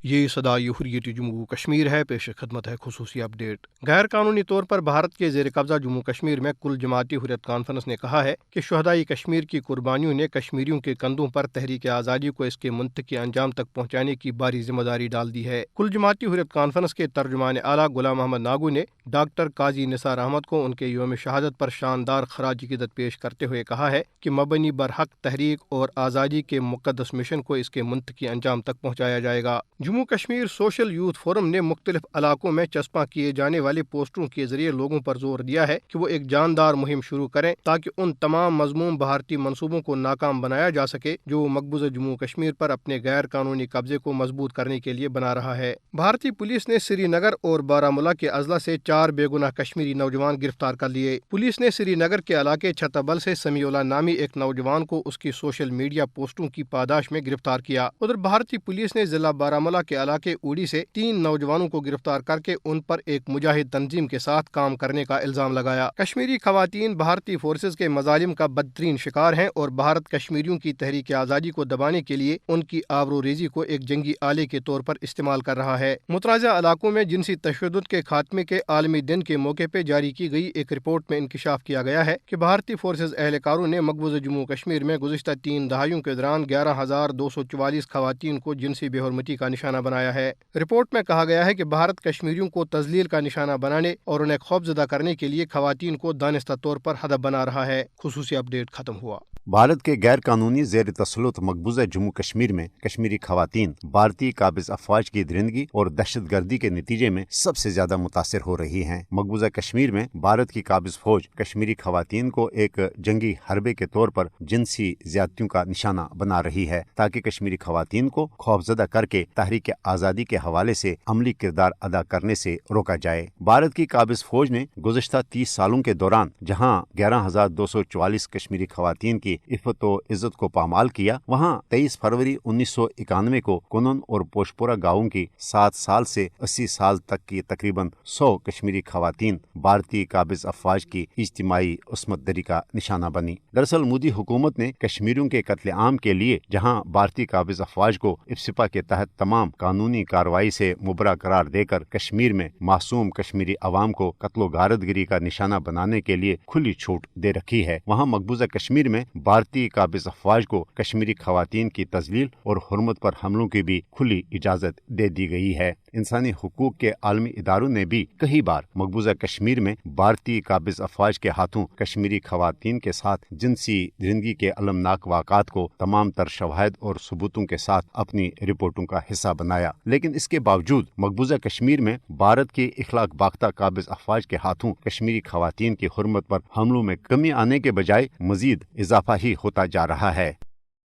یہ صدا حریت جموں کشمیر ہے، پیش خدمت ہے خصوصی اپ ڈیٹ۔ غیر قانونی طور پر بھارت کے زیر قبضہ جموں کشمیر میں کل جماعتی حریت کانفرنس نے کہا ہے کہ شہدائے کشمیر کی قربانیوں نے کشمیریوں کے کندھوں پر تحریک آزادی کو اس کے منطقی انجام تک پہنچانے کی بھاری ذمہ داری ڈال دی ہے۔ کل جماعتی حریت کانفرنس کے ترجمان اعلیٰ غلام محمد ناگو نے ڈاکٹر قاضی نثار احمد کو ان کے یوم شہادت پر شاندار خراج عقیدت پیش کرتے ہوئے کہا ہے کہ مبنی برحق تحریک اور آزادی کے مقدس مشن کو اس کے منطقی انجام تک پہنچایا جائے گا۔ Jammu Kashmir social youth forum نے مختلف علاقوں میں چسپاں کیے جانے والے پوسٹروں کے ذریعے لوگوں پر زور دیا ہے کہ وہ ایک جاندار مہم شروع کریں تاکہ ان تمام مذموم بھارتی منصوبوں کو ناکام بنایا جا سکے جو وہ مقبوضہ جموں کشمیر پر اپنے غیر قانونی قبضے کو مضبوط کرنے کے لیے بنا رہا ہے۔ بھارتی پولیس نے سری نگر اور بارامولہ کے اضلاع سے 4 بے گناہ کشمیری نوجوان گرفتار کر لیے۔ پولیس نے سری نگر کے علاقے چھتابل سے سمیع اللہ نامی ایک نوجوان کو اس کی سوشل میڈیا پوسٹوں کی پاداش میں گرفتار کیا۔ ادھر بھارتی پولیس نے ضلع بارامولہ کے علاقے اوڑی سے 3 نوجوانوں کو گرفتار کر کے ان پر ایک مجاہد تنظیم کے ساتھ کام کرنے کا الزام لگایا۔ کشمیری خواتین بھارتی فورسز کے مظالم کا بدترین شکار ہیں اور بھارت کشمیریوں کی تحریک آزادی کو دبانے کے لیے ان کی آبرو ریزی کو ایک جنگی آلے کے طور پر استعمال کر رہا ہے۔ متنازع علاقوں میں جنسی تشدد کے خاتمے کے عالمی دن کے موقع پہ جاری کی گئی ایک رپورٹ میں انکشاف کیا گیا ہے کہ بھارتی فورسز اہلکاروں نے مقبوضہ جموں کشمیر میں گزشتہ 3 دہائیوں کے دوران 11,244 خواتین کو جنسی بے حرمتی کا نشانہ بنایا ہے۔ رپورٹ میں کہا گیا ہے کہ بھارت کشمیریوں کو تذلیل کا نشانہ بنانے اور انہیں خوفزدہ کرنے کے لیے خواتین کو دانستہ طور پر ہدف بنا رہا ہے۔ خصوصی اپ ڈیٹ ختم ہوا۔ بھارت کے غیر قانونی زیر تسلط مقبوضہ جموں کشمیر میں کشمیری خواتین بھارتی قابض افواج کی درندگی اور دہشت گردی کے نتیجے میں سب سے زیادہ متاثر ہو رہی ہیں۔ مقبوضہ کشمیر میں بھارت کی قابض فوج کشمیری خواتین کو ایک جنگی حربے کے طور پر جنسی زیادتیوں کا نشانہ بنا رہی ہے تاکہ کشمیری خواتین کو خوفزدہ کر کے تحریک آزادی کے حوالے سے عملی کردار ادا کرنے سے روکا جائے۔ بھارت کی قابض فوج نے گزشتہ 30 سالوں کے دوران جہاں 11,244 کشمیری خواتین کی عفت و عزت کو پامال کیا، وہاں 23 فروری 1991 کو کنن اور پوشپورہ گاؤں کی 7 سال سے 80 سال تک کی تقریباً 100 کشمیری خواتین بھارتی قابض افواج کی اجتماعی عصمت دری کا نشانہ بنی۔ دراصل مودی حکومت نے کشمیریوں کے قتل عام کے لیے جہاں بھارتی قابض افواج کو افسپا کے تحت تمام قانونی کارروائی سے مبرا قرار دے کر کشمیر میں معصوم کشمیری عوام کو قتل و غارت گری کا نشانہ بنانے کے لیے کھلی چھوٹ دے رکھی ہے، وہاں مقبوضہ کشمیر میں بھارتی قابض افواج کو کشمیری خواتین کی تذلیل اور حرمت پر حملوں کی بھی کھلی اجازت دے دی گئی ہے۔ انسانی حقوق کے عالمی اداروں نے بھی کئی بار مقبوضہ کشمیر میں بھارتی قابض افواج کے ہاتھوں کشمیری خواتین کے ساتھ جنسی درندگی کے المناک واقعات کو تمام تر شواہد اور ثبوتوں کے ساتھ اپنی رپورٹوں کا حصہ بنایا، لیکن اس کے باوجود مقبوضہ کشمیر میں بھارت کی اخلاق باختہ قابض افواج کے ہاتھوں کشمیری خواتین کی حرمت پر حملوں میں کمی آنے کے بجائے مزید اضافہ ہی ہوتا جا رہا ہے۔